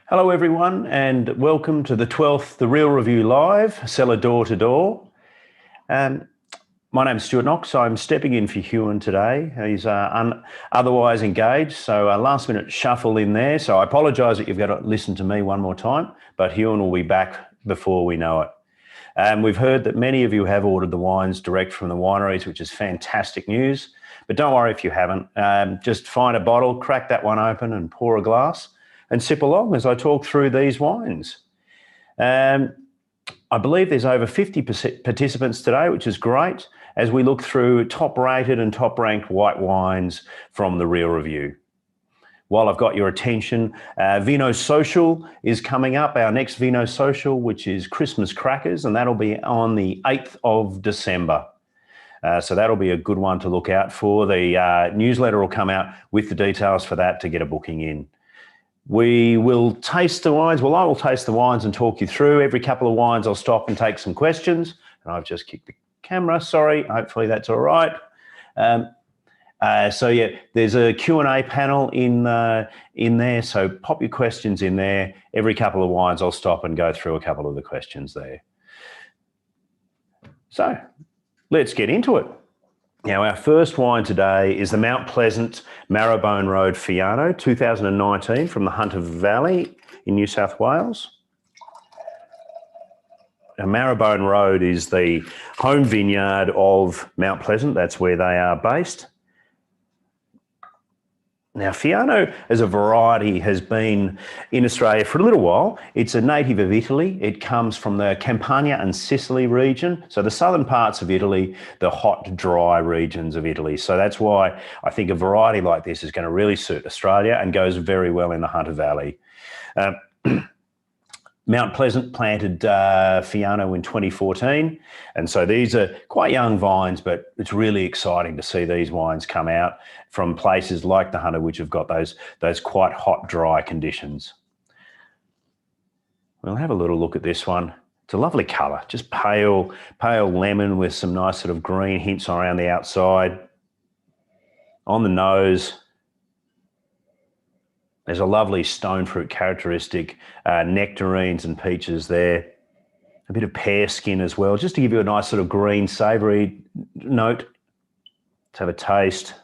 Hello everyone and welcome to the 12th The Real Review Live, Cellar Door to Door. My name's Stuart Knox. I'm stepping in for Ewan today. He's otherwise engaged, so a last minute shuffle in there. So I apologise that you've got to listen to me one more time, but Ewan will be back before we know it. We've heard that many of you have ordered the wines direct from the wineries, which is fantastic news. But don't worry if you haven't. Just find a bottle, crack that one open and pour a glass and sip along as I talk through these wines. I believe there's over 50 participants today, which is great, as we look through top-rated and top-ranked white wines from the Real Review. While I've got your attention, Vino Social is coming up, our next Vino Social, which is Christmas crackers, and that'll be on the 8th of December. So that'll be a good one to look out for. The newsletter will come out with the details for that to get a booking in. We will taste the wines. Well, I will taste the wines and talk you through. Every couple of wines, I'll stop and take some questions. And I've just kicked the camera. Sorry. Hopefully that's all right. So yeah, there's a Q&A panel in there. So pop your questions in there. Every couple of wines, I'll stop and go through a couple of the questions there. So let's get into it. Now, our first wine today is the Mount Pleasant Marrowbone Road Fiano 2019 from the Hunter Valley in New South Wales. Now, Marrowbone Road is the home vineyard of Mount Pleasant. That's where they are based. Now, Fiano as a variety has been in Australia for a little while. It's a native of Italy. It comes from the Campania and Sicily region. So the southern parts of Italy, the hot, dry regions of Italy. So that's why I think a variety like this is going to really suit Australia and goes very well in the Hunter Valley. Mount Pleasant planted Fiano in 2014. And so these are quite young vines, but it's really exciting to see these wines come out from places like the Hunter, which have got those quite hot, dry conditions. We'll have a little look at this one. It's a lovely colour, just pale lemon with some nice sort of green hints around the outside. On the nose, there's a lovely stone fruit characteristic, nectarines and peaches there. A bit of pear skin as well, just to give you a nice sort of green, savoury note. Let's have a taste.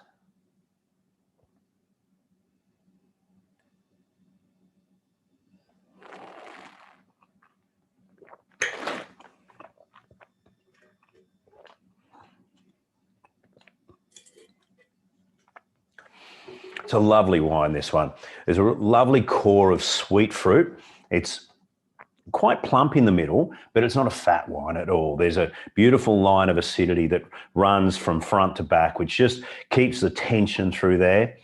It's a lovely wine, this one. There's a lovely core of sweet fruit. It's quite plump in the middle, but it's not a fat wine at all. There's a beautiful line of acidity that runs from front to back, which just keeps the tension through there.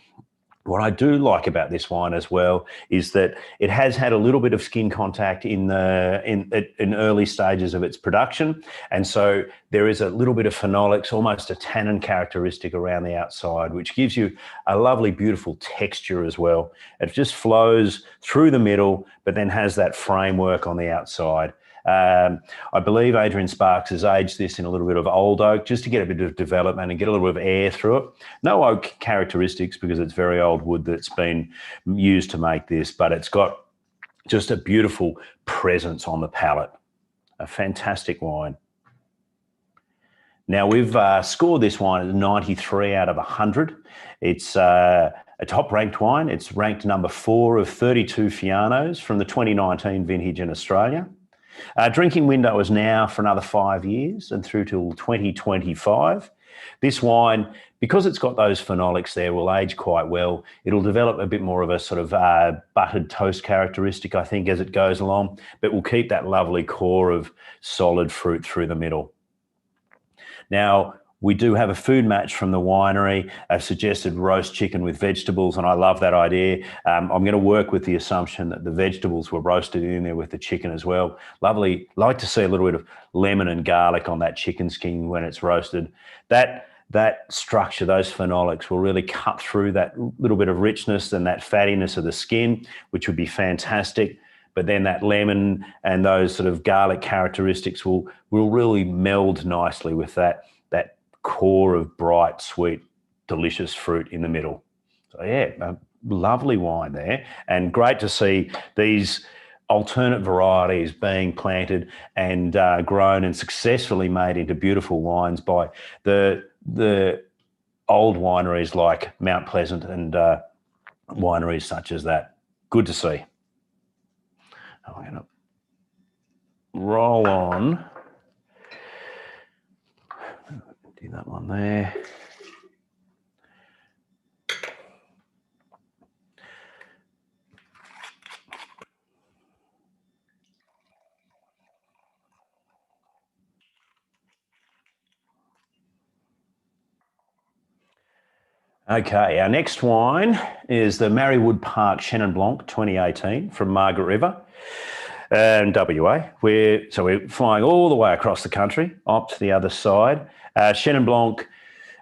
What I do like about this wine as well is that it has had a little bit of skin contact in early stages of its production. And so there is a little bit of phenolics, almost a tannin characteristic around the outside, which gives you a lovely, beautiful texture as well. It just flows through the middle, but then has that framework on the outside. I believe Adrian Sparks has aged this in a little bit of old oak just to get a bit of development and get a little bit of air through it. No oak characteristics because it's very old wood that's been used to make this, but it's got just a beautiful presence on the palate. A fantastic wine. Now, we've scored this wine at 93 out of 100. It's a top-ranked wine. It's ranked number 4 of 32 Fianos from the 2019 vintage in Australia. Drinking window is now for another 5 years and through till 2025. This wine, because it's got those phenolics there, will age quite well. It'll develop a bit more of a sort of buttered toast characteristic, I think, as it goes along, but will keep that lovely core of solid fruit through the middle. Now, we do have a food match from the winery. I've suggested roast chicken with vegetables, and I love that idea. I'm going to work with the assumption that the vegetables were roasted in there with the chicken as well. Lovely. Like to see a little bit of lemon and garlic on that chicken skin when it's roasted. That structure, those phenolics will really cut through that little bit of richness and that fattiness of the skin, which would be fantastic. But then that lemon and those sort of garlic characteristics will really meld nicely with that core of bright, sweet, delicious fruit in the middle. So yeah, lovely wine there, and great to see these alternate varieties being planted and grown and successfully made into beautiful wines by the old wineries like Mount Pleasant and wineries such as that. Good to see. I'm going to roll on. Do that one there. Okay, our next wine is the Marrywood Park Chenin Blanc 2018 from Margaret River and WA. We're flying all the way across the country, up to the other side. Chenin Blanc,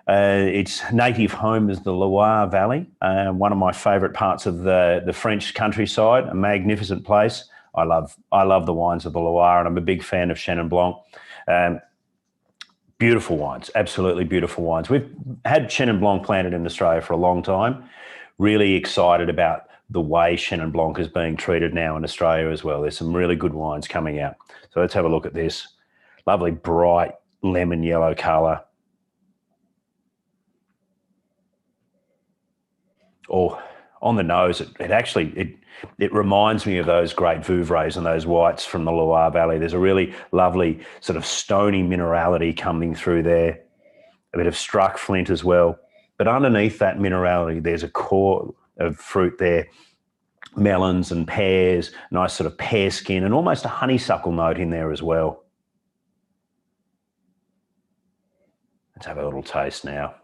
its native home is the Loire Valley, one of my favourite parts of the French countryside, a magnificent place. I love the wines of the Loire, and I'm a big fan of Chenin Blanc. Beautiful wines, absolutely beautiful wines. We've had Chenin Blanc planted in Australia for a long time. Really excited about the way Chenin Blanc is being treated now in Australia as well. There's some really good wines coming out. So let's have a look at this. Lovely, bright lemon yellow colour. Oh, on the nose, it reminds me of those great Vouvrays and those whites from the Loire Valley. There's a really lovely sort of stony minerality coming through there, a bit of struck flint as well. But underneath that minerality, there's a core of fruit there, melons and pears, nice sort of pear skin, and almost a honeysuckle note in there as well. Let's have a little taste now.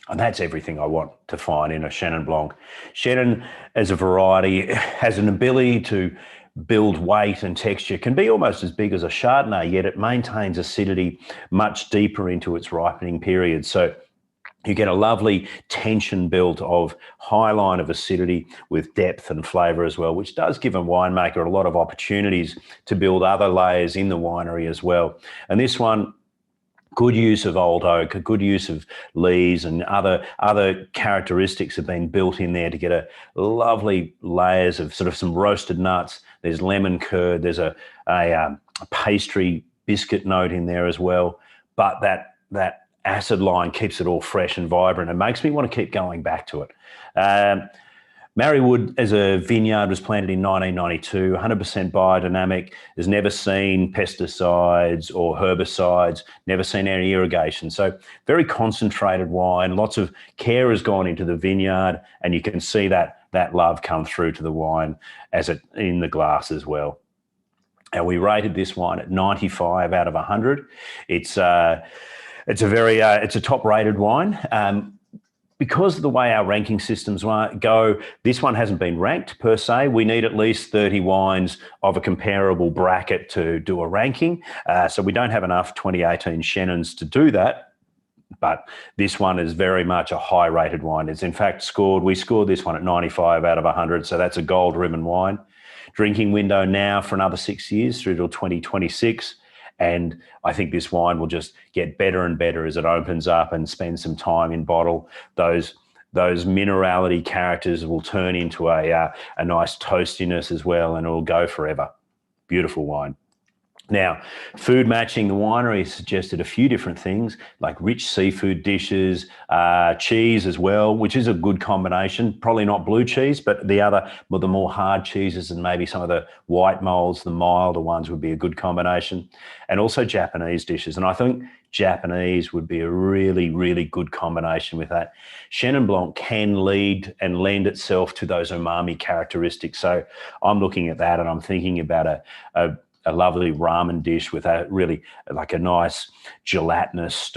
And that's everything I want to find in a Chenin Blanc. Chenin, as a variety, has an ability to build weight and texture, can be almost as big as a Chardonnay, yet it maintains acidity much deeper into its ripening period. So you get a lovely tension built of high line of acidity with depth and flavour as well, which does give a winemaker a lot of opportunities to build other layers in the winery as well. And this one, good use of old oak, a good use of lees, and other characteristics have been built in there to get a lovely layers of sort of some roasted nuts. There's lemon curd. There's a pastry biscuit note in there as well. But that acid line keeps it all fresh and vibrant and makes me want to keep going back to it. Marrywood as a vineyard was planted in 1992, 100% biodynamic, has never seen pesticides or herbicides, never seen any irrigation. So very concentrated wine, lots of care has gone into the vineyard, and you can see that love come through to the wine as it in the glass as well. And we rated this wine at 95 out of 100. It's a top-rated wine. Because of the way our ranking systems go, this one hasn't been ranked per se. We need at least 30 wines of a comparable bracket to do a ranking. So we don't have enough 2018 Chenins to do that. But this one is very much a high-rated wine. It's in fact we scored this one at 95 out of 100. So that's a gold ribbon wine. Drinking window now for another 6 years through till 2026. And I think this wine will just get better and better as it opens up and spends some time in bottle. Those minerality characters will turn into a nice toastiness as well, and it will go forever. Beautiful wine. Now, food matching, the winery suggested a few different things like rich seafood dishes, cheese as well, which is a good combination. Probably not blue cheese, but the more hard cheeses and maybe some of the white molds, the milder ones would be a good combination. And also Japanese dishes. And I think Japanese would be a really, really good combination with that. Chenin Blanc can lead and lend itself to those umami characteristics. So I'm looking at that and I'm thinking about a lovely ramen dish with a really like a nice gelatinous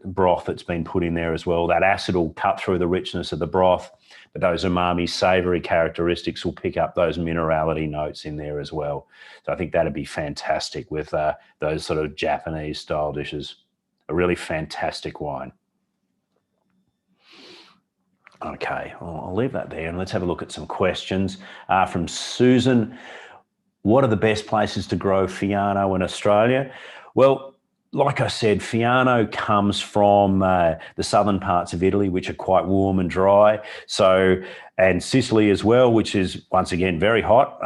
broth that's been put in there as well. That acid will cut through the richness of the broth, but those umami savoury characteristics will pick up those minerality notes in there as well. So I think that'd be fantastic with those sort of Japanese style dishes. A really fantastic wine. Okay, I'll leave that there and let's have a look at some questions from Susan. What are the best places to grow Fiano in Australia? Well, like I said, Fiano comes from the southern parts of Italy, which are quite warm and dry. And Sicily as well, which is once again very hot,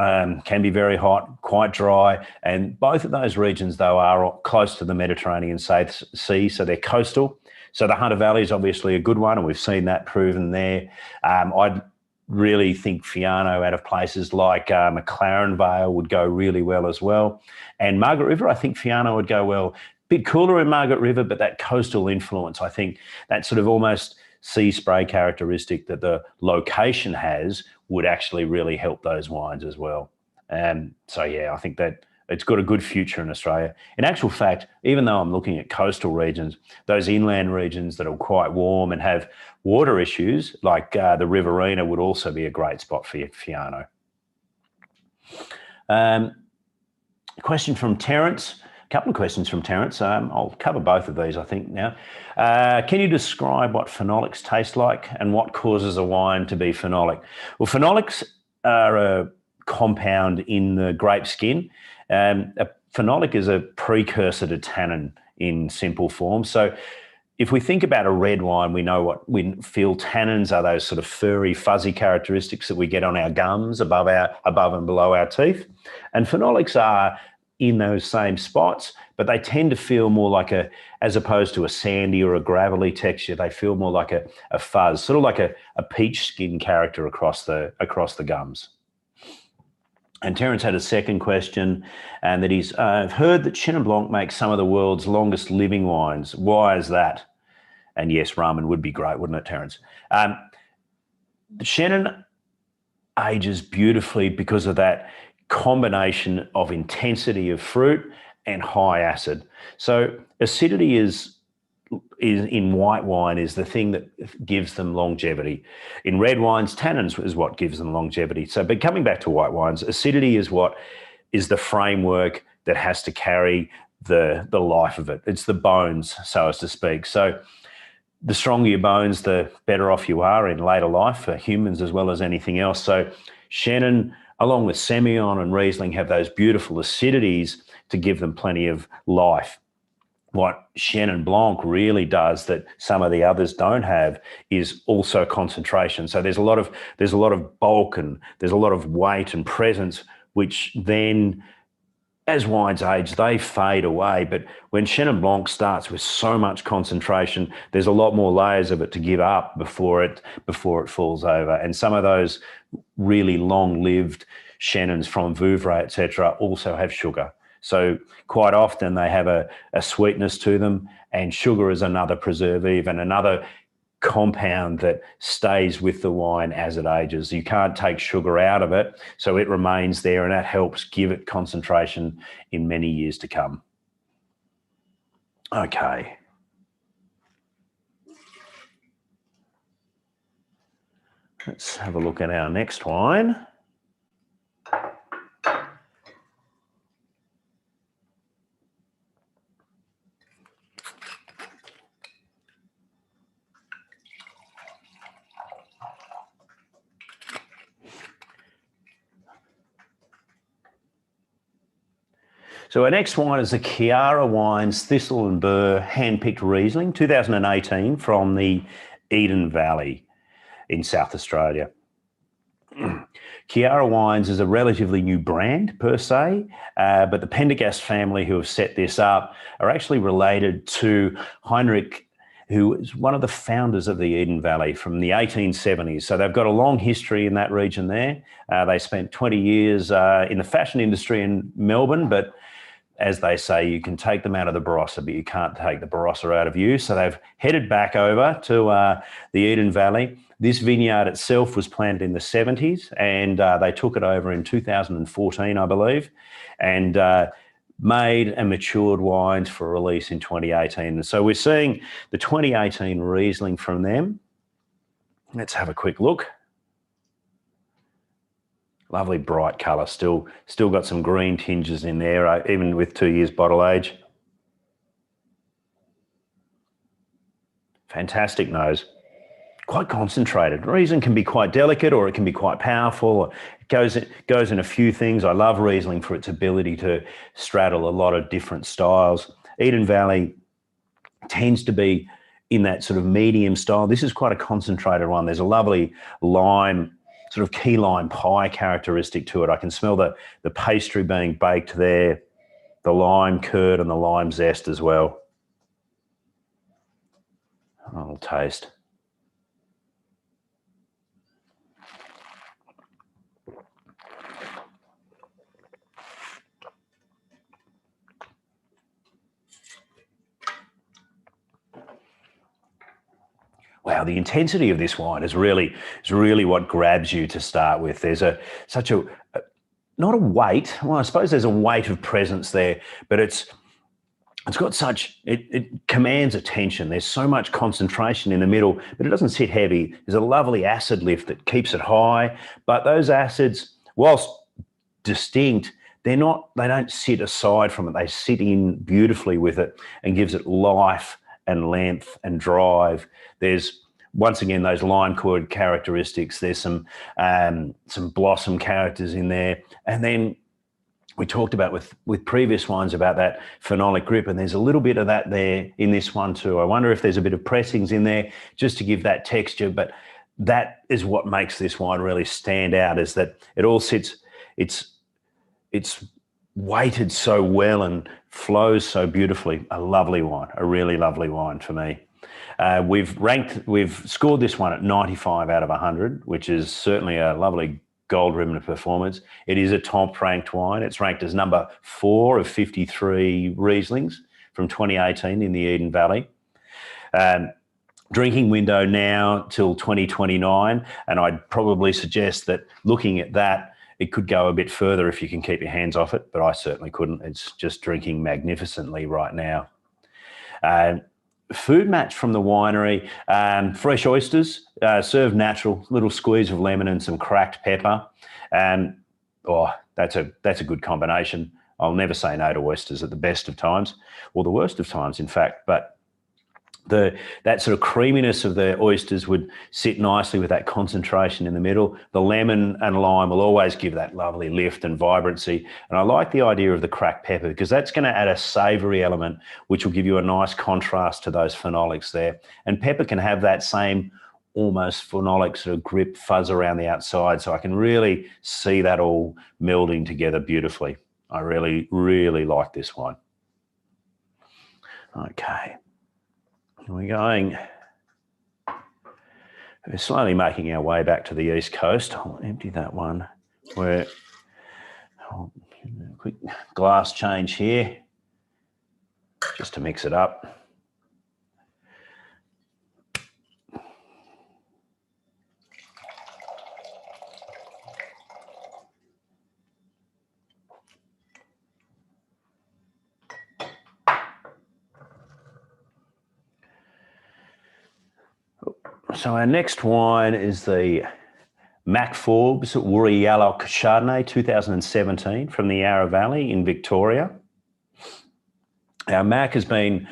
can be very hot, quite dry. And both of those regions, though, are close to the Mediterranean Sea, so they're coastal. So the Hunter Valley is obviously a good one, and we've seen that proven there. I'd really think Fiano out of places like McLaren Vale would go really well as well. And Margaret River, I think Fiano would go well. Bit cooler in Margaret River, but that coastal influence, I think that sort of almost sea spray characteristic that the location has would actually really help those wines as well. So yeah, I think that it's got a good future in Australia. In actual fact, even though I'm looking at coastal regions, those inland regions that are quite warm and have water issues, like the Riverina, would also be a great spot for Fiano. Question from Terence. A couple of questions from Terence. I'll cover both of these, I think, now. Can you describe what phenolics taste like and what causes a wine to be phenolic? Well, phenolics are a compound in the grape skin. A phenolic is a precursor to tannin in simple form. So if we think about a red wine, we know what we feel tannins are, those sort of furry, fuzzy characteristics that we get on our gums above and below our teeth. And phenolics are in those same spots, but they tend to feel more like as opposed to a sandy or a gravelly texture, they feel more like a fuzz, sort of like a peach skin character across the gums. And Terence had a second question, and that is, I've heard that Chenin Blanc makes some of the world's longest living wines. Why is that? And yes, ramen would be great, wouldn't it, Terence? Chenin ages beautifully because of that combination of intensity of fruit and high acid. So acidity is in white wine is the thing that gives them longevity. In red wines, tannins is what gives them longevity. So, but coming back to white wines, acidity is what is the framework that has to carry the life of it. It's the bones, so as to speak. So the stronger your bones, the better off you are in later life for humans as well as anything else. So Shenan, along with Semillon and Riesling, have those beautiful acidities to give them plenty of life. What Chenin Blanc really does that some of the others don't have is also concentration. So there's a lot of bulk and there's a lot of weight and presence, which then, as wines age, they fade away. But when Chenin Blanc starts with so much concentration, there's a lot more layers of it to give up before it falls over. And some of those really long-lived Chenins from Vouvray, etc., also have sugar. So quite often they have a sweetness to them, and sugar is another preservative and another compound that stays with the wine as it ages. You can't take sugar out of it, so it remains there, and that helps give it concentration in many years to come. Okay. Let's have a look at our next wine. So our next wine is the Kyara Wines Thistle and Burr hand-picked Riesling, 2018, from the Eden Valley in South Australia. Kyara Wines is a relatively new brand per se, but the Pendergast family who have set this up are actually related to Heinrich, who is one of the founders of the Eden Valley from the 1870s. So they've got a long history in that region there. They spent 20 years in the fashion industry in Melbourne, but as they say, you can take them out of the Barossa, but you can't take the Barossa out of you. So they've headed back over to the Eden Valley. This vineyard itself was planted in the 70s, and they took it over in 2014, I believe, and made and matured wines for release in 2018. So we're seeing the 2018 Riesling from them. Let's have a quick look. Lovely bright colour, still got some green tinges in there, even with 2 years bottle age. Fantastic nose, quite concentrated. Riesling can be quite delicate, or it can be quite powerful. It goes in a few things. I love Riesling for its ability to straddle a lot of different styles. Eden Valley tends to be in that sort of medium style. This is quite a concentrated one. There's a lovely lime, sort of key lime pie characteristic to it. I can smell the pastry being baked there, the lime curd and the lime zest as well. I'll taste. Wow, the intensity of this wine is really what grabs you to start with. There's such a not a weight. Well, I suppose there's a weight of presence there, but it's got such, it commands attention. There's so much concentration in the middle, but it doesn't sit heavy. There's a lovely acid lift that keeps it high, but those acids, whilst distinct, they don't sit aside from it. They sit in beautifully with it and gives it life and length and drive. There's, once again, those lime curd characteristics. There's some blossom characters in there. And then we talked about with previous wines about that phenolic grip, and there's a little bit of that there in this one too. I wonder if there's a bit of pressings in there just to give that texture, but that is what makes this wine really stand out, is that it all sits, it's weighted so well and flows so beautifully. A lovely wine, a really lovely wine for me. We've scored this one at 95 out of 100, which is certainly a lovely gold ribbon performance. It is a top ranked wine. It's ranked as number 4 of 53 Rieslings from 2018 in the Eden Valley. Drinking window now till 2029, and I'd probably suggest that looking at that, it could go a bit further if you can keep your hands off it, but I certainly couldn't. It's just drinking magnificently right now. Food match from the winery, fresh oysters, served natural, little squeeze of lemon and some cracked pepper. That's a good combination. I'll never say no to oysters at the best of times, or the worst of times, in fact, but that sort of creaminess of the oysters would sit nicely with that concentration in the middle. The lemon and lime will always give that lovely lift and vibrancy. And I like the idea of the cracked pepper, because that's going to add a savoury element, which will give you a nice contrast to those phenolics there. And pepper can have that same almost phenolic sort of grip fuzz around the outside. So I can really see that all melding together beautifully. I really, really like this wine. Okay. We're slowly making our way back to the east coast. I'll empty that one. Quick glass change here, just to mix it up. So our next wine is the Forbes Woori Yallock Chardonnay 2017 from the Yarra Valley in Victoria. Our Mac has been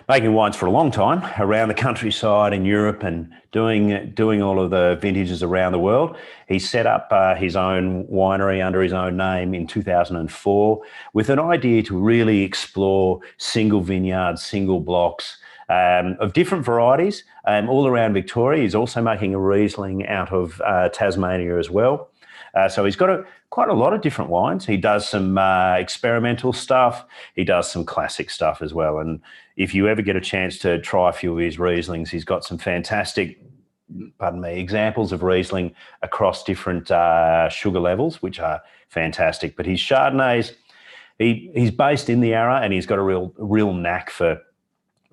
making wines for a long time around the countryside in Europe and doing all of the vintages around the world. He set up his own winery under his own name in 2004 with an idea to really explore single vineyards, single blocks, of different varieties all around Victoria. He's also making a Riesling out of Tasmania as well. So he's got quite a lot of different wines. He does some experimental stuff. He does some classic stuff as well. And if you ever get a chance to try a few of his Rieslings, he's got some fantastic, examples of Riesling across different sugar levels, which are fantastic. But his Chardonnays, he's based in the Yarra, and he's got a real knack for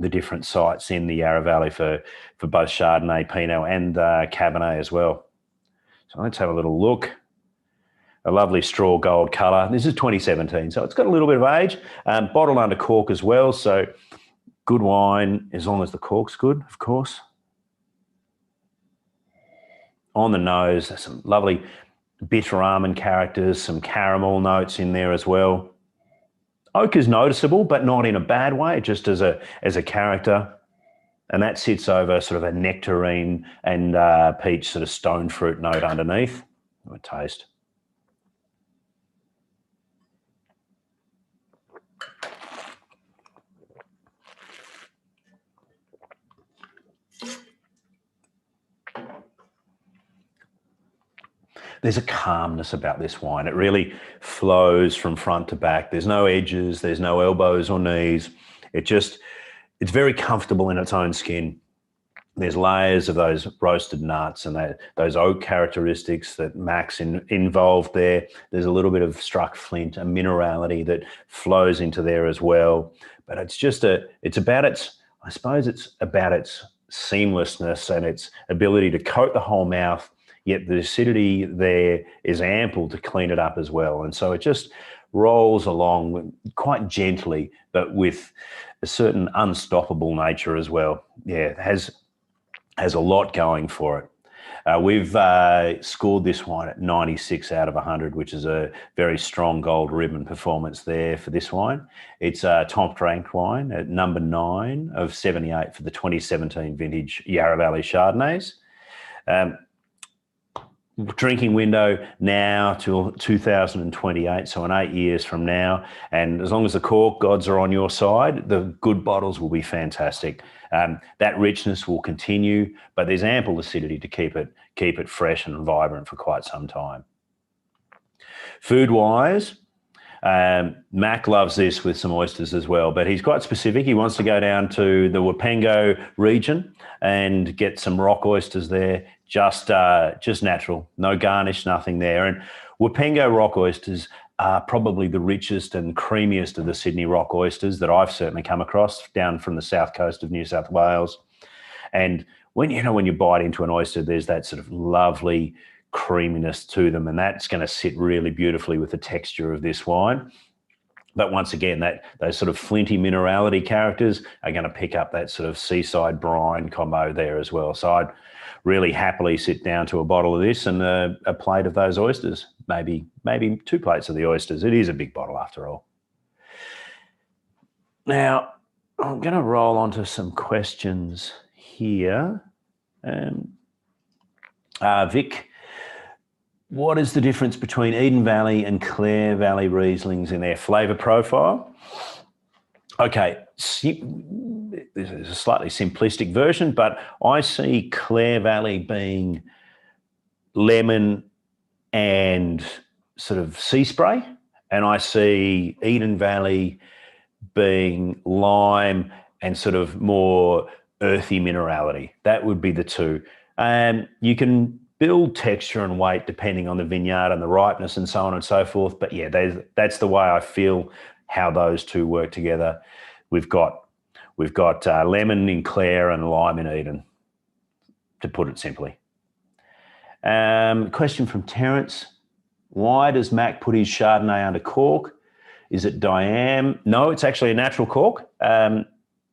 the different sites in the Yarra Valley for both Chardonnay, Pinot and Cabernet as well. So let's have a little look. A lovely straw gold colour. This is 2017, so it's got a little bit of age. Bottled under cork as well, so good wine as long as the cork's good, of course. On the nose, there's some lovely bitter almond characters, some caramel notes in there as well. Oak is noticeable, but not in a bad way, just as a character. And that sits over sort of a nectarine and peach sort of stone fruit note underneath. Have a taste. There's a calmness about this wine. It really flows from front to back. There's no edges, there's no elbows or knees. It's very comfortable in its own skin. There's layers of those roasted nuts and those oak characteristics that Mac's involved there. There's a little bit of struck flint, a minerality that flows into there as well. But it's about its seamlessness and its ability to coat the whole mouth, yet the acidity there is ample to clean it up as well. And so it just rolls along quite gently, but with a certain unstoppable nature as well. Yeah, it has a lot going for it. We've scored this wine at 96 out of 100, which is a very strong gold ribbon performance there for this wine. It's a top ranked wine at number 9 of 78 for the 2017 vintage Yarra Valley Chardonnays. Drinking window now till 2028, so in 8 years from now. And as long as the cork gods are on your side, the good bottles will be fantastic. That richness will continue, but there's ample acidity to keep it fresh and vibrant for quite some time. Food-wise, Mac loves this with some oysters as well, but he's quite specific. He wants to go down to the Wapengo region and get some rock oysters there, just natural, no garnish, nothing there. And Wapengo rock oysters are probably the richest and creamiest of the Sydney rock oysters that I've certainly come across down from the south coast of New South Wales. And when you bite into an oyster, there's that sort of lovely creaminess to them, and that's going to sit really beautifully with the texture of this wine. But once again, those sort of flinty minerality characters are going to pick up that sort of seaside brine combo there as well. So I'd really happily sit down to a bottle of this and a plate of those oysters, maybe 2 plates of the oysters. It is a big bottle after all. Now, I'm going to roll on to some questions here. Vic, what is the difference between Eden Valley and Clare Valley Rieslings in their flavour profile? Okay, this is a slightly simplistic version, but I see Clare Valley being lemon and sort of sea spray, and I see Eden Valley being lime and sort of more earthy minerality. That would be the two. You can build texture and weight depending on the vineyard and the ripeness and so on and so forth. But yeah, that's the way I feel how those two work together. We've got lemon in Clare and lime in Eden, to put it simply. Question from Terence. Why does Mac put his Chardonnay under cork? Is it Diam? No, it's actually a natural cork.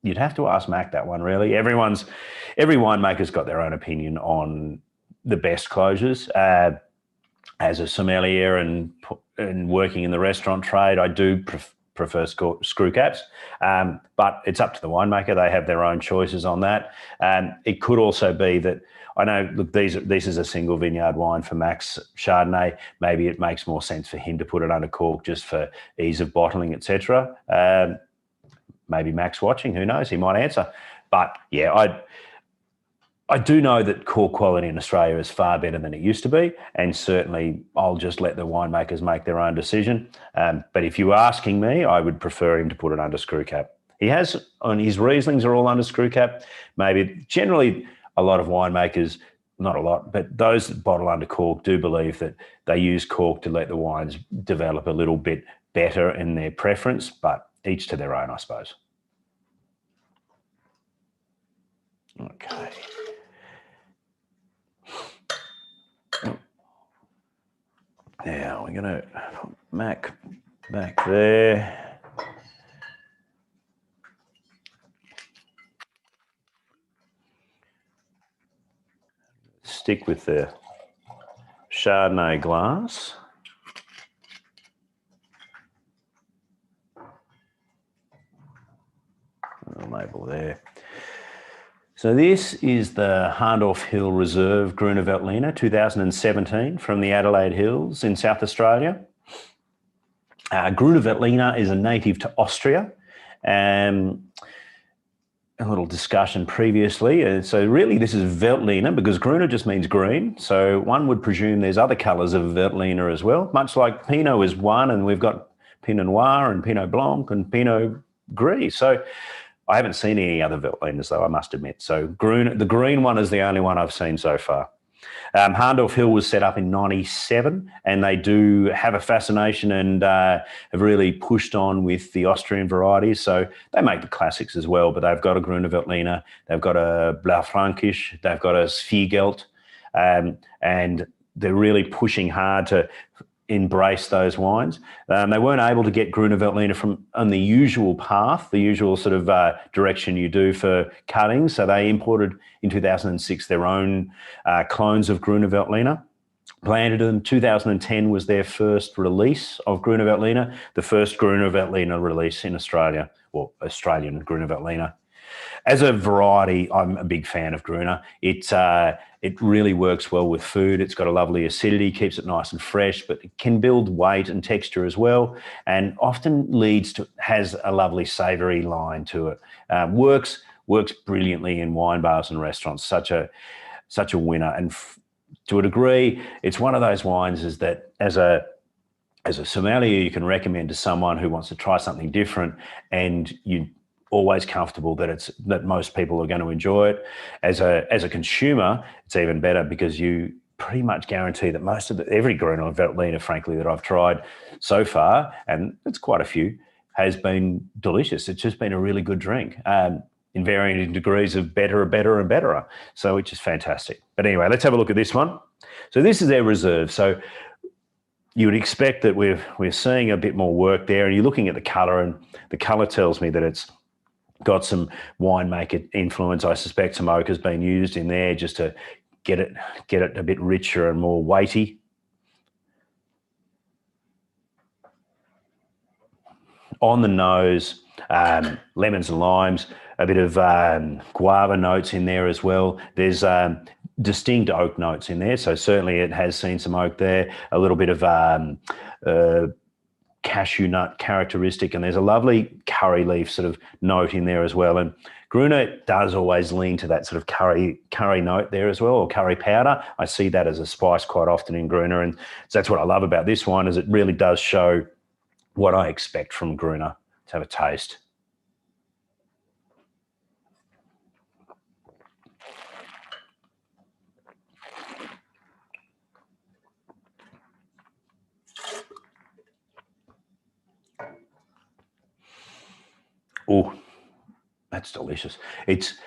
You'd have to ask Mac that one, really. Every winemaker's got their own opinion on the best closures. As a sommelier and working in the restaurant trade, I do prefer screw caps, but it's up to the winemaker. They have their own choices on that. It could also be that, I know, look, this is a single vineyard wine for Mac's Chardonnay. Maybe it makes more sense for him to put it under cork just for ease of bottling, etc. Maybe Mac's watching, who knows, he might answer. But yeah, I do know that cork quality in Australia is far better than it used to be, and certainly I'll just let the winemakers make their own decision. But if you're asking me, I would prefer him to put it under screw cap. He has, on his Rieslings are all under screw cap. Maybe generally a lot of winemakers, not a lot, but those that bottle under cork do believe that they use cork to let the wines develop a little bit better in their preference, but each to their own, I suppose. Okay. Now we're going to put Mac back there. Stick with the Chardonnay glass. The label there. So this is the Hahndorf Hill Reserve Grüner Veltliner 2017 from the Adelaide Hills in South Australia. Grüner Veltliner is a native to Austria. A little discussion previously. So really this is Veltliner because Grüner just means green. So one would presume there's other colours of Veltliner as well, much like Pinot is one, and we've got Pinot Noir and Pinot Blanc and Pinot Gris. So I haven't seen any other Veltliners though, I must admit. So the green one is the only one I've seen so far. Hahndorf Hill was set up in '97, and they do have a fascination and have really pushed on with the Austrian varieties. So they make the classics as well, but they've got a Grüner Veltliner, they've got a Blaufränkisch, they've got a Zwiegelt, and they're really pushing hard to embrace those wines. They weren't able to get Grüner Veltliner on the usual path, the usual sort of direction you do for cutting. So they imported in 2006 their own clones of Grüner Veltliner. Planted in 2010 was their first release of Grüner Veltliner, the first Grüner Veltliner release in Australia, or Australian Grüner Veltliner. As a variety, I'm a big fan of Grüner. It really works well with food. It's got a lovely acidity, keeps it nice and fresh, but it can build weight and texture as well, and often has a lovely savoury line to it. Works brilliantly in wine bars and restaurants. Such a winner, and to a degree, it's one of those wines is that as a sommelier you can recommend to someone who wants to try something different, and you always comfortable that most people are going to enjoy it. As a consumer, it's even better because you pretty much guarantee that every Grüner Veltliner, frankly, that I've tried so far, and it's quite a few, has been delicious. It's just been a really good drink, in varying degrees of better, and better. So which is fantastic. But anyway, let's have a look at this one. So this is their reserve. So you would expect that we're seeing a bit more work there, and you're looking at the colour, and the colour tells me that it's got some winemaker influence. I suspect some oak has been used in there just to get it a bit richer and more weighty. On the nose, lemons and limes, a bit of guava notes in there as well. There's distinct oak notes in there, so certainly it has seen some oak there. A little bit of cashew nut characteristic, and there's a lovely curry leaf sort of note in there as well. And Grüner does always lean to that sort of curry note there as well, or curry powder. I see that as a spice quite often in Grüner, and so that's what I love about this wine, is it really does show what I expect from Grüner. Let's have a taste. Oh, that's delicious. It's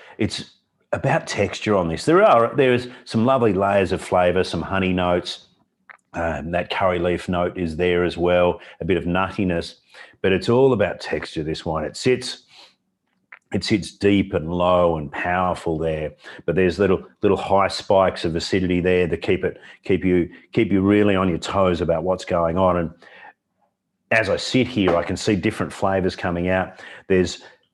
about texture on this. There's some lovely layers of flavour, some honey notes. That curry leaf note is there as well, a bit of nuttiness, but it's all about texture, this wine. It sits deep and low and powerful there, but there's little high spikes of acidity there that keep you really on your toes about what's going on. And as I sit here, I can see different flavours coming out.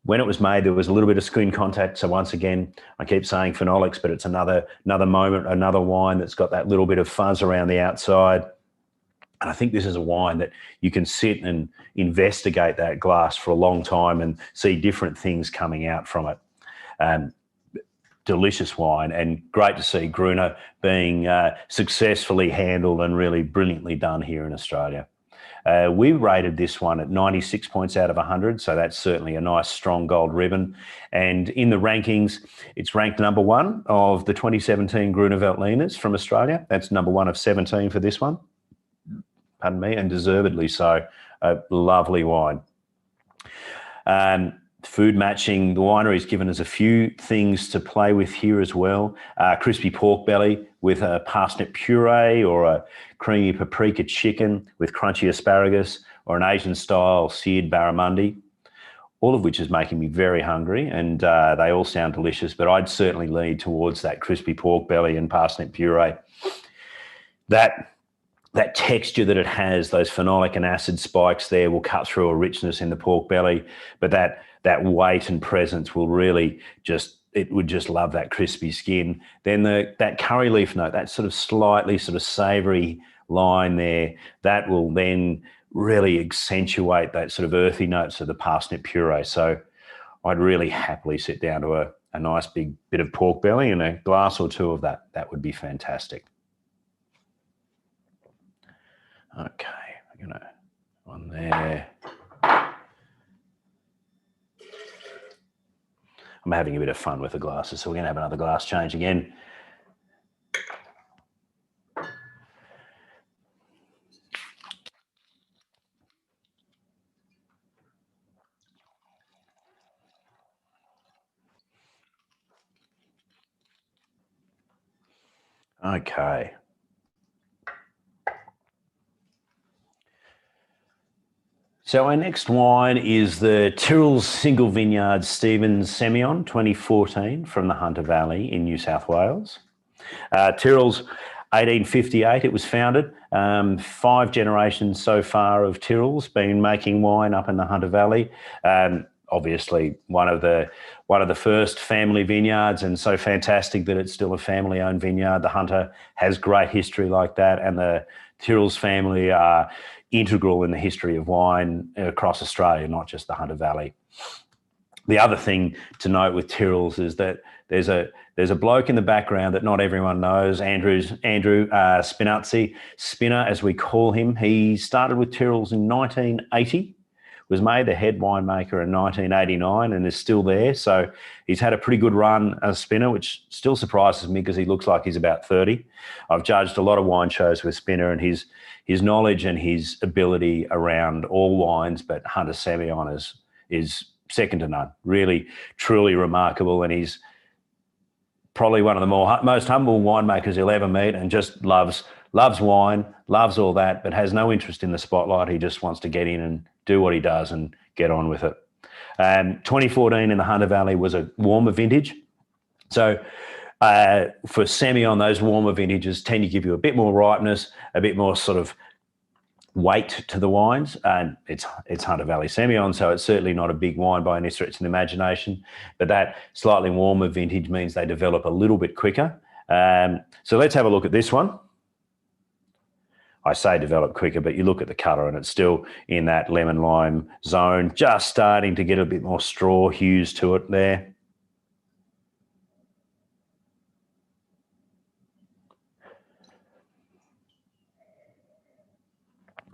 When it was made, there was a little bit of skin contact. So once again, I keep saying phenolics, but it's another moment, another wine that's got that little bit of fuzz around the outside. And I think this is a wine that you can sit and investigate that glass for a long time and see different things coming out from it. Delicious wine, and great to see Grüner being successfully handled and really brilliantly done here in Australia. We rated this one at 96 points out of 100, so that's certainly a nice strong gold ribbon. And in the rankings, it's ranked number 1 of the 2017 Grüner Veltliners from Australia. That's number 1 of 17 for this one. Pardon me, and deservedly so. A lovely wine. Food matching, the winery's given us a few things to play with here as well. Crispy pork belly with a parsnip puree, or a creamy paprika chicken with crunchy asparagus, or an Asian-style seared barramundi, all of which is making me very hungry, and they all sound delicious, but I'd certainly lean towards that crispy pork belly and parsnip puree. That texture that it has, those phenolic and acid spikes there, will cut through a richness in the pork belly, but that weight and presence will really just it would just love that crispy skin. Then that curry leaf note, that sort of slightly sort of savoury line there, that will then really accentuate that sort of earthy notes of the parsnip puree. So I'd really happily sit down to a nice big bit of pork belly and a glass or two of that. That would be fantastic. Okay, we're gonna on there. I'm having a bit of fun with the glasses, so we're gonna have another glass change again. Okay. So our next wine is the Tyrrell's Single Vineyard Stevens Semillon 2014 from the Hunter Valley in New South Wales. Tyrrell's 1858 it was founded. 5 generations so far of Tyrrell's been making wine up in the Hunter Valley. Obviously one of the first family vineyards, and so fantastic that it's still a family-owned vineyard. The Hunter has great history like that, and the Tyrrell's family are integral in the history of wine across Australia, not just the Hunter Valley. The other thing to note with Tyrrell's is that there's a bloke in the background that not everyone knows, Andrew Spinazzi, Spinner as we call him. He started with Tyrrell's in 1980, was made the head winemaker in 1989 and is still there. So he's had a pretty good run as Spinner, which still surprises me because he looks like he's about 30. I've judged a lot of wine shows with Spinner, and his knowledge and his ability around all wines, but Hunter Semillon is second to none. Really, truly remarkable, and he's probably one of the most humble winemakers you'll ever meet, and just loves wine, loves all that, but has no interest in the spotlight. He just wants to get in and do what he does and get on with it. 2014 in the Hunter Valley was a warmer vintage. So for Semillon, those warmer vintages tend to give you a bit more ripeness, a bit more sort of weight to the wines. And it's Hunter Valley Semillon, so it's certainly not a big wine by any stretch of the imagination. But that slightly warmer vintage means they develop a little bit quicker. So let's have a look at this one. I say develop quicker, but you look at the colour and it's still in that lemon lime zone, just starting to get a bit more straw hues to it there.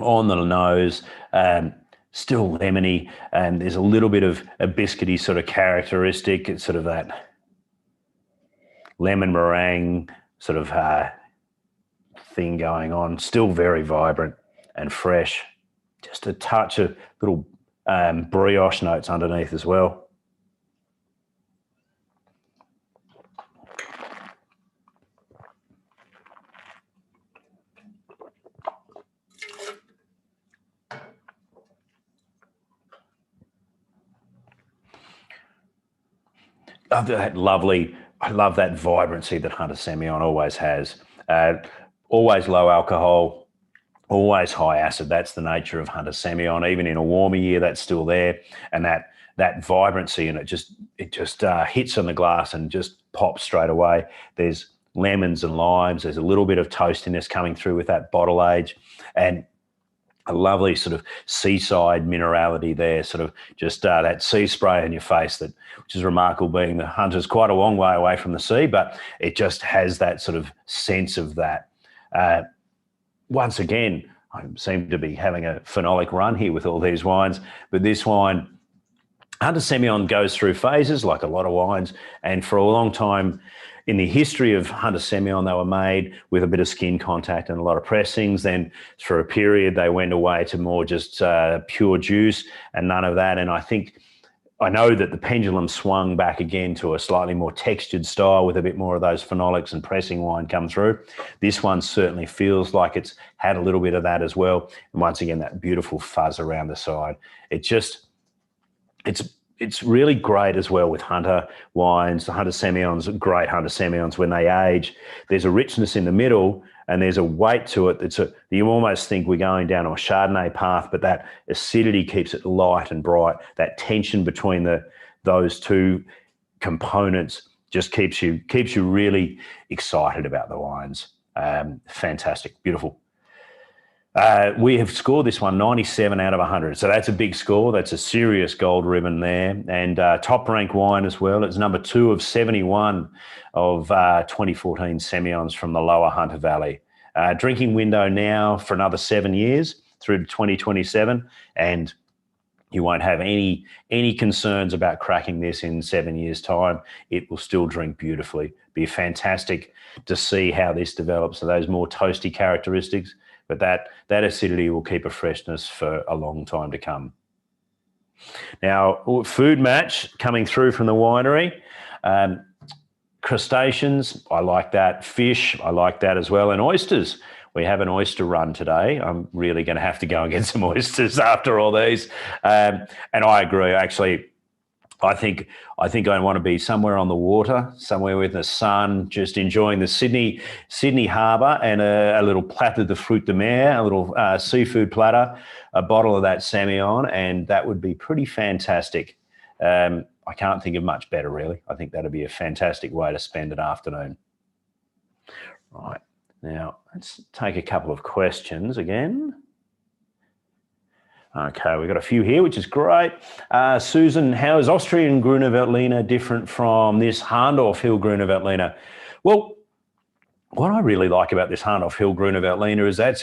On the nose, still lemony, and there's a little bit of a biscuity sort of characteristic. It's sort of that lemon meringue sort of thing going on. Still very vibrant and fresh. Just a touch of little brioche notes underneath as well. I love that vibrancy that Hunter Semillon always has. Always low alcohol, always high acid. That's the nature of Hunter Semillon. Even in a warmer year, that's still there. And that vibrancy, and it just hits on the glass and just pops straight away. There's lemons and limes. There's a little bit of toastiness coming through with that bottle age, and a lovely sort of seaside minerality there, sort of just that sea spray in your face, which is remarkable, being the Hunter's quite a long way away from the sea, but it just has that sort of sense of that. Once again, I seem to be having a phenolic run here with all these wines, but this wine, Hunter Semillon, goes through phases like a lot of wines, and for a long time in the history of Hunter Semillon, they were made with a bit of skin contact and a lot of pressings. Then for a period, they went away to more just pure juice and none of that. And I know that the pendulum swung back again to a slightly more textured style with a bit more of those phenolics and pressing wine come through. This one certainly feels like it's had a little bit of that as well. And once again, that beautiful fuzz around the side. It's really great as well with Hunter wines. The Hunter Semillons, great Hunter Semillons, when they age, there's a richness in the middle and there's a weight to it. You almost think we're going down a Chardonnay path, but that acidity keeps it light and bright. That tension between those two components just keeps you really excited about the wines. Fantastic, beautiful. We have scored this one 97 out of 100. So that's a big score. That's a serious gold ribbon there. And top rank wine as well. It's number 2 of 71 of 2014 Semillons from the lower Hunter Valley. Drinking window now for another 7 years through to 2027. And you won't have any concerns about cracking this in 7 years' time. It will still drink beautifully. Be fantastic to see how this develops. So those more toasty characteristics. But that acidity will keep a freshness for a long time to come. Now, food match coming through from the winery. Crustaceans, I like that. Fish, I like that as well. And oysters. We have an oyster run today. I'm really going to have to go and get some oysters after all these. And I agree, actually. I think I want to be somewhere on the water, somewhere with the sun, just enjoying the Sydney harbour and a little platter de fruit de mer, a little seafood platter, a bottle of that Semillon, and that would be pretty fantastic. I can't think of much better, really. I think that'd be a fantastic way to spend an afternoon. Right, now let's take a couple of questions again. Okay, we've got a few here, which is great. Susan, how is Austrian Grüner Veltliner different from this Hahndorf Hill Grüner Veltliner? Well, what I really like about this Hahndorf Hill Grüner Veltliner is that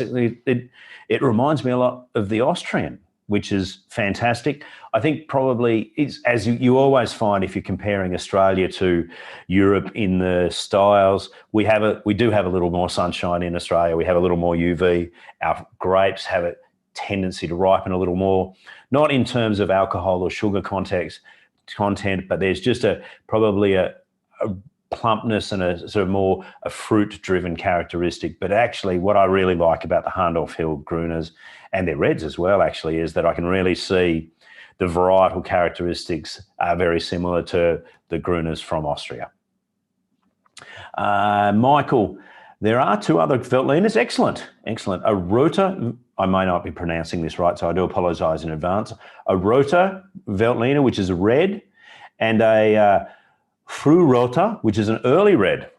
it reminds me a lot of the Austrian, which is fantastic. I think probably it's, as you always find if you're comparing Australia to Europe in the styles, we do have a little more sunshine in Australia. We have a little more UV. Our grapes have a tendency to ripen a little more, not in terms of alcohol or sugar content, but there's just probably a plumpness and a sort of more a fruit-driven characteristic. But actually what I really like about the Hahndorf Hill Grüners, and their reds as well actually, is that I can really see the varietal characteristics are very similar to the Grüners from Austria. Michael, there are 2 other Veltliners. Excellent. A Rota, I may not be pronouncing this right, so I do apologise in advance. A Rota Veltliner, which is a red, and a Früh Rota, which is an early red,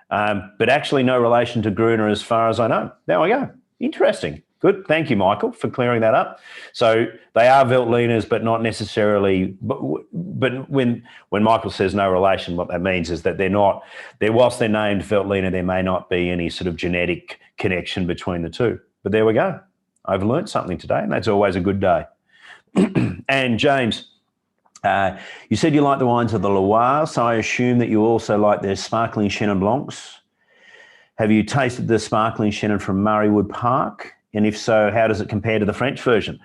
but actually no relation to Grüner as far as I know. There we go. Interesting. Good. Thank you, Michael, for clearing that up. So they are Veltliners, but not necessarily. But when Michael says no relation, what that means is that whilst they're named Veltliner, there may not be any sort of genetic connection between the two. But there we go. I've learnt something today, and that's always a good day. And James, you said you like the wines of the Loire, so I assume that you also like their sparkling Chenin Blancs. Have you tasted the sparkling Chenin from Marrywood Park? And if so, how does it compare to the French version?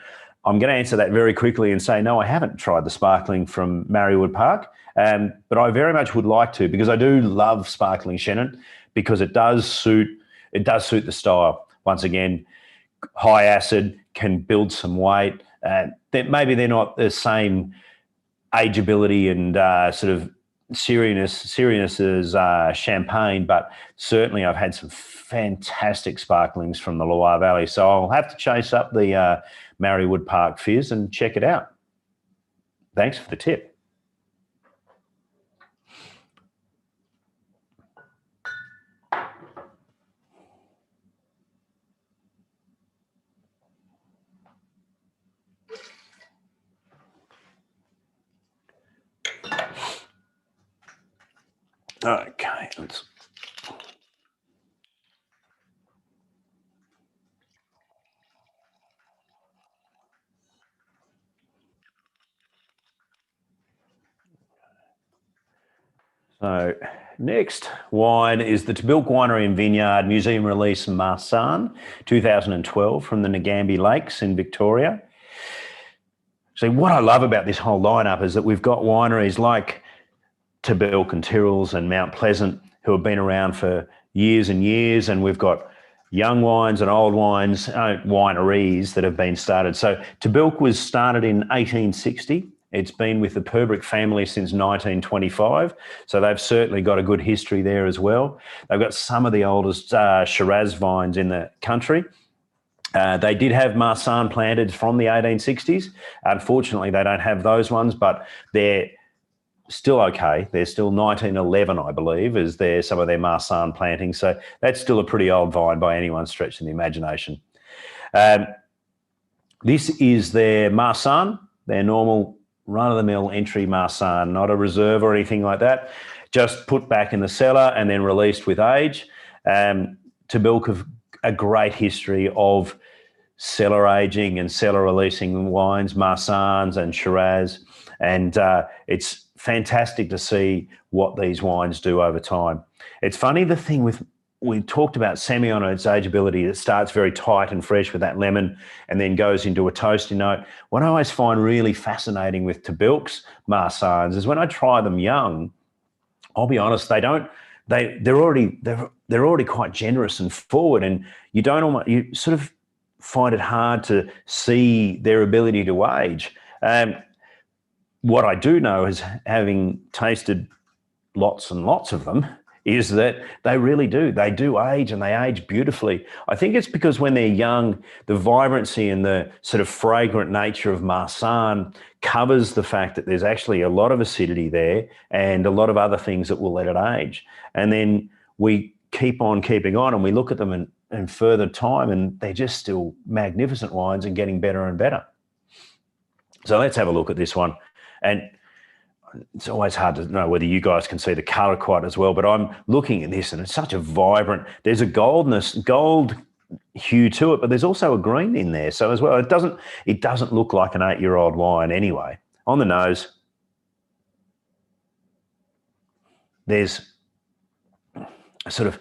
I'm going to answer that very quickly and say, no, I haven't tried the sparkling from Marrywood Park, but I very much would like to, because I do love sparkling Chenin, because it does suit the style. Once again, high acid, can build some weight. Maybe they're not the same ageability and sort of seriousness as champagne, but certainly I've had some fantastic sparklings from the Loire Valley. So I'll have to chase up the Marrywood Park Fizz and check it out. Thanks for the tip. Okay, let's. So next wine is the Tahbilk Winery and Vineyard Museum release Marsanne 2012 from the Ngambie Lakes in Victoria. So what I love about this whole lineup is that we've got wineries like Tahbilk and Tyrrell's and Mount Pleasant who have been around for years and years, and we've got young wines and old wines, wineries that have been started. So Tahbilk was started in 1860. It's been with the Purbrick family since 1925, so they've certainly got a good history there as well. They've got some of the oldest Shiraz vines in the country. They did have Marsanne planted from the 1860s. Unfortunately, they don't have those ones, but they're still okay. They're still 1911, I believe, is some of their Marsanne plantings. So that's still a pretty old vine by anyone's stretch of the imagination. This is their Marsanne, their normal run-of-the-mill entry Marsanne, not a reserve or anything like that, just put back in the cellar and then released with age. Tahbilk have a great history of cellar aging and cellar releasing wines, Marsannes and Shiraz, and it's fantastic to see what these wines do over time. It's funny, the thing with, we talked about Semillon and its ageability, it starts very tight and fresh with that lemon and then goes into a toasty note. What I always find really fascinating with Tahbilk's Marsannes is when I try them young, I'll be honest, they're already quite generous and forward, and you sort of find it hard to see their ability to age. What I do know is, having tasted lots and lots of them, is that they really do. They do age, and they age beautifully. I think it's because when they're young, the vibrancy and the sort of fragrant nature of Marsanne covers the fact that there's actually a lot of acidity there and a lot of other things that will let it age. And then we keep on keeping on, and we look at them in further time, and they're just still magnificent wines and getting better and better. So let's have a look at this one. And it's always hard to know whether you guys can see the colour quite as well, but I'm looking at this and it's such a vibrant, there's a gold hue to it, but there's also a green in there. So as well, it doesn't look like an 8-year-old wine anyway. On the nose, there's a sort of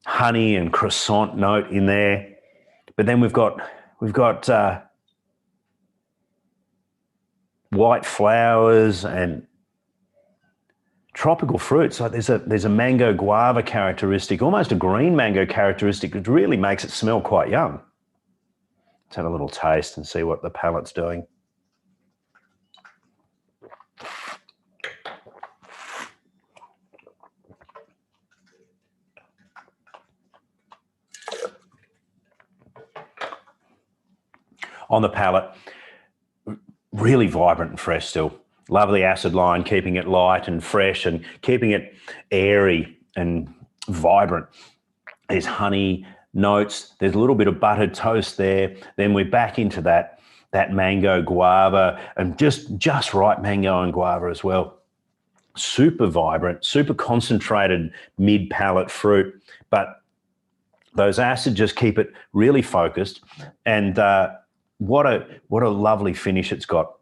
honey and croissant note in there, but then we've got white flowers and tropical fruits. Like there's a mango guava characteristic, almost a green mango characteristic, which really makes it smell quite young. Let's have a little taste and see what the palate's doing. On the palate, really vibrant and fresh still. Lovely acid line, keeping it light and fresh and keeping it airy and vibrant. There's honey notes. There's a little bit of buttered toast there. Then we're back into that mango guava, and just right mango and guava as well. Super vibrant, super concentrated mid-palate fruit, but those acids just keep it really focused. And what a lovely finish it's got.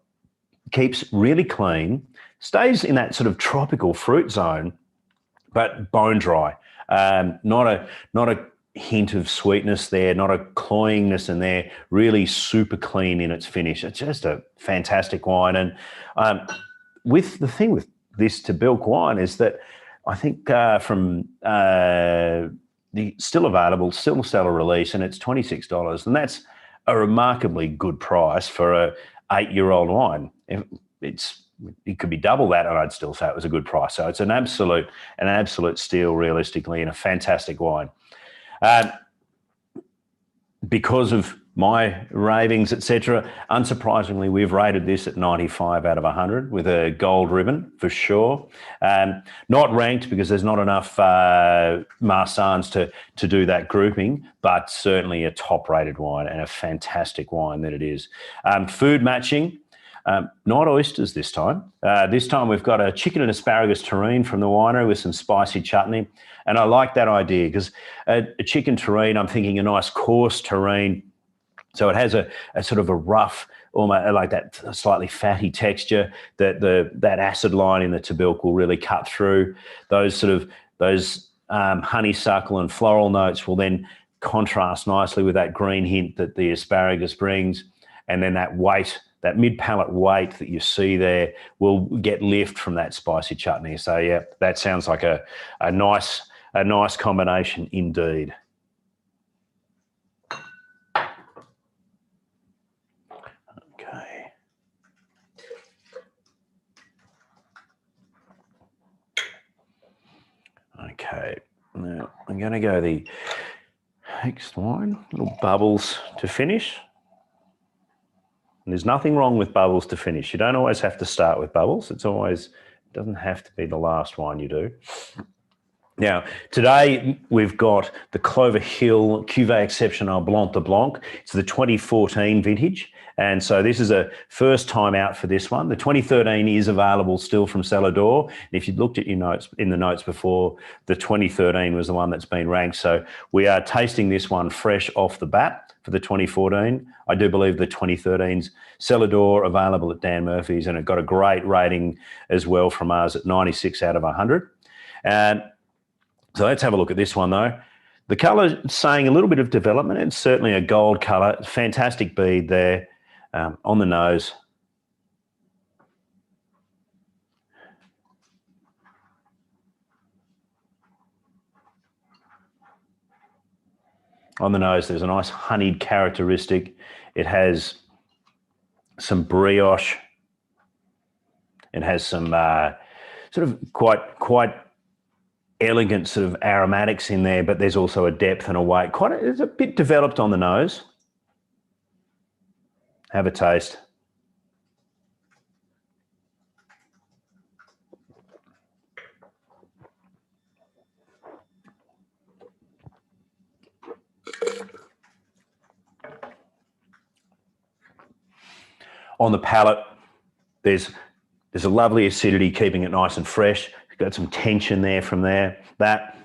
Keeps really clean, stays in that sort of tropical fruit zone, but bone dry. Not a hint of sweetness there, not a cloyingness in there, really super clean in its finish. It's just a fantastic wine. And with this Tahbilk wine is that I think from the still available, still cellar release, and it's $26, and that's a remarkably good price for a 8-year-old wine. It could be double that, and I'd still say it was a good price. So it's an absolute steal, realistically, and a fantastic wine. Because of my ravings, etc., unsurprisingly, we've rated this at 95 out of 100 with a gold ribbon for sure. Not ranked because there's not enough Marsannes to do that grouping, but certainly a top-rated wine and a fantastic wine that it is. Food matching. Not oysters this time. This time we've got a chicken and asparagus terrine from the winery with some spicy chutney. And I like that idea because a chicken terrine, I'm thinking a nice coarse terrine. So it has a sort of a rough, almost like that slightly fatty texture that acid line in the Tahbilk will really cut through. Those honeysuckle and floral notes will then contrast nicely with that green hint that the asparagus brings. And then that weight, that mid-palate weight that you see there will get lift from that spicy chutney. So yeah, that sounds like a nice combination indeed. Okay, now I'm going to go the next wine, little bubbles to finish. And there's nothing wrong with bubbles to finish. You don't always have to start with bubbles. It doesn't have to be the last wine you do. Now, today we've got the Clover Hill Cuvée Exceptional Blanc de Blanc. It's the 2014 vintage. And so this is a first time out for this one. The 2013 is available still from Cellar Door. And if you looked at your notes, in the notes before, the 2013 was the one that's been ranked. So we are tasting this one fresh off the bat for the 2014. I do believe the 2013's Cellar Door available at Dan Murphy's, and it got a great rating as well from us at 96 out of 100. And so let's have a look at this one though. The colour saying a little bit of development. It's certainly a gold colour. Fantastic bead there on the nose. On the nose, there's a nice honeyed characteristic. It has some brioche. It has some sort of quite elegant sort of aromatics in there, but there's also a depth and a weight. It's a bit developed on the nose. Have a taste. On the palate, there's a lovely acidity, keeping it nice and fresh. Got some tension there from there. That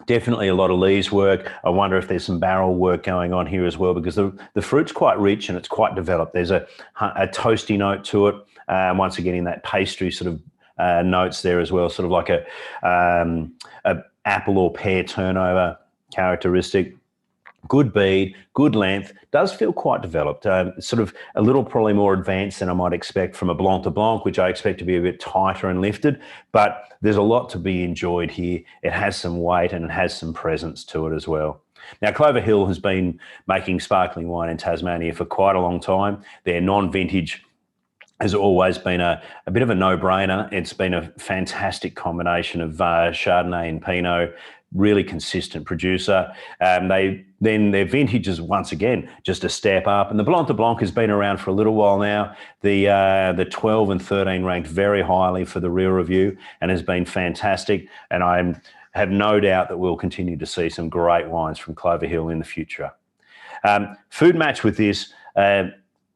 definitely a lot of lees work. I wonder if there's some barrel work going on here as well, because the fruit's quite rich and it's quite developed. There's a toasty note to it. Once again, in that pastry sort of notes there as well, sort of like a apple or pear turnover characteristic. Good bead, good length, does feel quite developed. Sort of a little probably more advanced than I might expect from a Blanc de Blanc, which I expect to be a bit tighter and lifted, but there's a lot to be enjoyed here. It has some weight and it has some presence to it as well. Now, Clover Hill has been making sparkling wine in Tasmania for quite a long time. Their non-vintage has always been a bit of a no-brainer. It's been a fantastic combination of Chardonnay and Pinot, really consistent producer. Then their vintage is once again just a step up, and the Blanc de Blanc has been around for a little while now. The 12 and 13 ranked very highly for the Real Review and has been fantastic, and I have no doubt that we'll continue to see some great wines from Clover Hill in the future. Food match with this,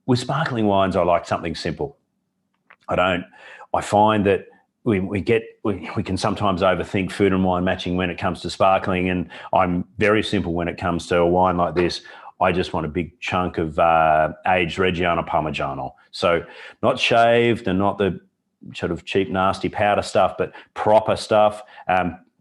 with sparkling wines, I like something simple. I find that we can sometimes overthink food and wine matching when it comes to sparkling, and I'm very simple when it comes to a wine like this. I just want a big chunk of aged Reggiano Parmigiano. So not shaved and not the sort of cheap, nasty powder stuff, but proper stuff.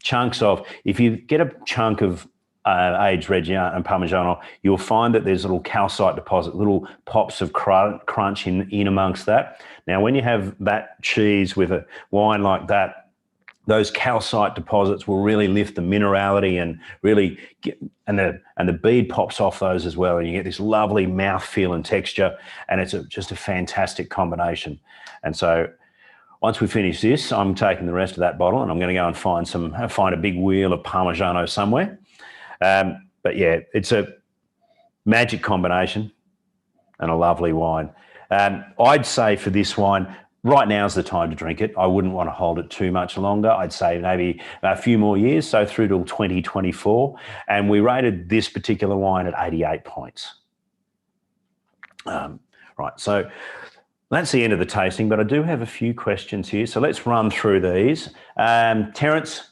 Chunks of, if you get a chunk of aged Reggiano and Parmigiano, you'll find that there's little calcite deposit, little pops of crunch in amongst that. Now, when you have that cheese with a wine like that, those calcite deposits will really lift the minerality and really and the bead pops off those as well, and you get this lovely mouthfeel and texture, and it's just a fantastic combination. And so once we finish this, I'm taking the rest of that bottle and I'm going to go and find a big wheel of Parmigiano somewhere. But yeah, it's a magic combination and a lovely wine. I'd say for this wine, right now is the time to drink it. I wouldn't want to hold it too much longer. I'd say maybe a few more years, so through till 2024. And we rated this particular wine at 88 points. Right, so that's the end of the tasting, but I do have a few questions here. So let's run through these. Terence,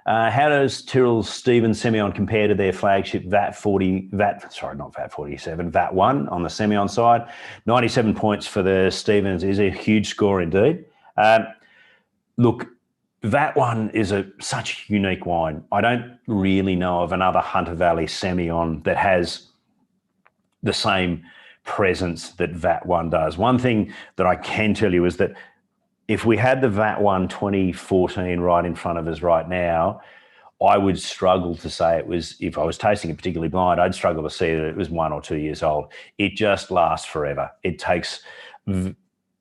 how does Tyrrell's Stephen Semillon compare to their flagship VAT 1 on the Semillon side? 97 points for the Stevens is a huge score indeed. Look, VAT 1 is such a unique wine. I don't really know of another Hunter Valley Semillon that has the same presence that VAT 1 does. One thing that I can tell you is that if we had the VAT 1 2014 right in front of us right now, I would struggle to say it was, if I was tasting it particularly blind, I'd struggle to see that it was 1 or 2 years old. It just lasts forever. It takes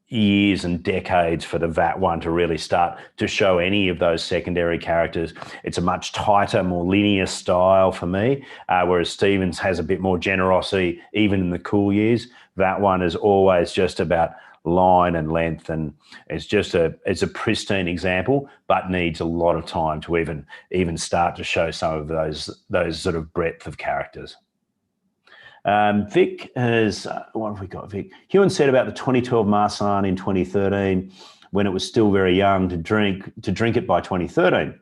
years and decades for the vat one to really start to show any of those secondary characters. It's a much tighter, more linear style for me, whereas Stevens has a bit more generosity even in the cool years. Vat one is always just about line and length, and it's a pristine example, but needs a lot of time to even start to show some of those sort of breadth of characters. Vic has, what have we got, Vic? Ewan said about the 2012 Marsanne in 2013, when it was still very young, to drink it by 2013.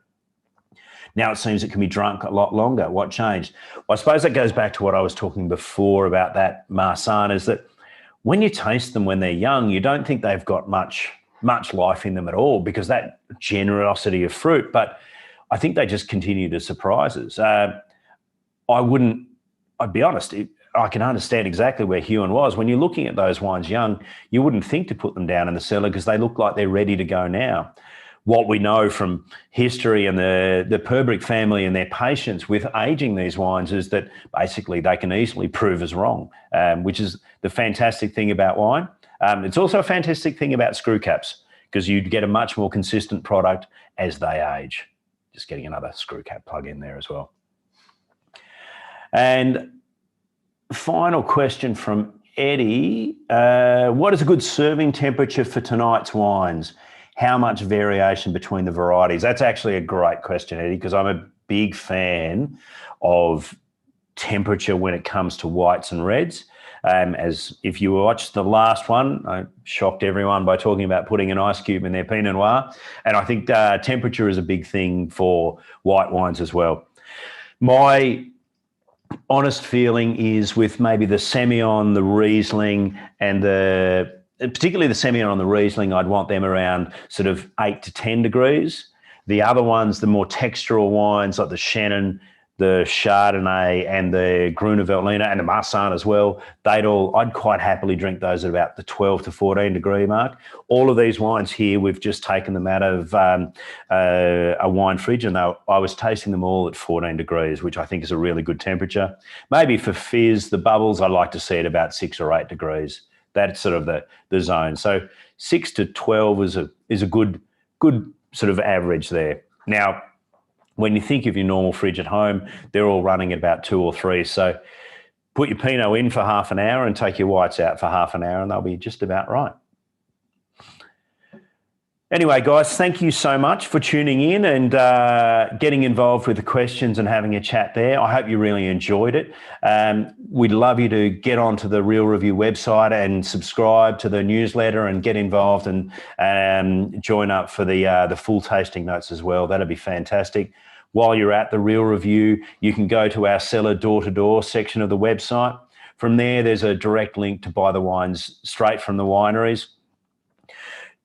Now it seems it can be drunk a lot longer. What changed? Well, I suppose that goes back to what I was talking before about that Marsanne, is that when you taste them when they're young, you don't think they've got much life in them at all, because that generosity of fruit. But I think they just continue to surprise us. I'd be honest, I can understand exactly where Ewan was. When you're looking at those wines young, you wouldn't think to put them down in the cellar because they look like they're ready to go now. What we know from history and the Purbrick family and their patience with aging these wines is that basically they can easily prove us wrong, which is the fantastic thing about wine. It's also a fantastic thing about screw caps, because you get a much more consistent product as they age. Just getting another screw cap plug in there as well. And final question from Eddie. What is a good serving temperature for tonight's wines? How much variation between the varieties? That's actually a great question, Eddie, because I'm a big fan of temperature when it comes to whites and reds. As if you watched the last one, I shocked everyone by talking about putting an ice cube in their Pinot Noir. And I think temperature is a big thing for white wines as well. My honest feeling is with maybe the Semillon, the Riesling, and particularly the Semillon and the Riesling, I'd want them around sort of 8 to 10 degrees. The other ones, the more textural wines like the Chenin, the Chardonnay, and the Grüner Veltliner, and the Marsanne as well, I'd quite happily drink those at about the 12 to 14 degree mark. All of these wines here, we've just taken them out of a wine fridge, and I was tasting them all at 14 degrees, which I think is a really good temperature. Maybe for fizz, the bubbles, I'd like to see it about 6 or 8 degrees. That's sort of the zone. So 6 to 12 is a good sort of average there. Now, when you think of your normal fridge at home, they're all running at about 2 or 3. So put your Pinot in for half an hour and take your whites out for half an hour, and they'll be just about right. Anyway, guys, thank you so much for tuning in and getting involved with the questions and having a chat there. I hope you really enjoyed it. We'd love you to get onto the Real Review website and subscribe to the newsletter and get involved and join up for the full tasting notes as well. That'd be fantastic. While you're at the Real Review, you can go to our cellar door-to-door section of the website. From there, there's a direct link to buy the wines straight from the wineries.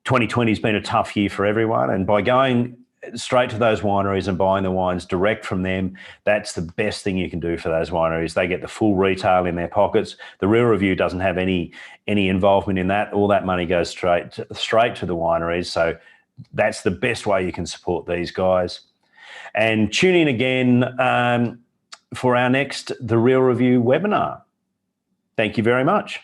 2020 has been a tough year for everyone, and by going straight to those wineries and buying the wines direct from them, that's the best thing you can do for those wineries. They get the full retail in their pockets. The Real Review doesn't have any involvement in that. All that money goes straight to the wineries, so that's the best way you can support these guys. And tune in again for our next The Real Review webinar. Thank you very much.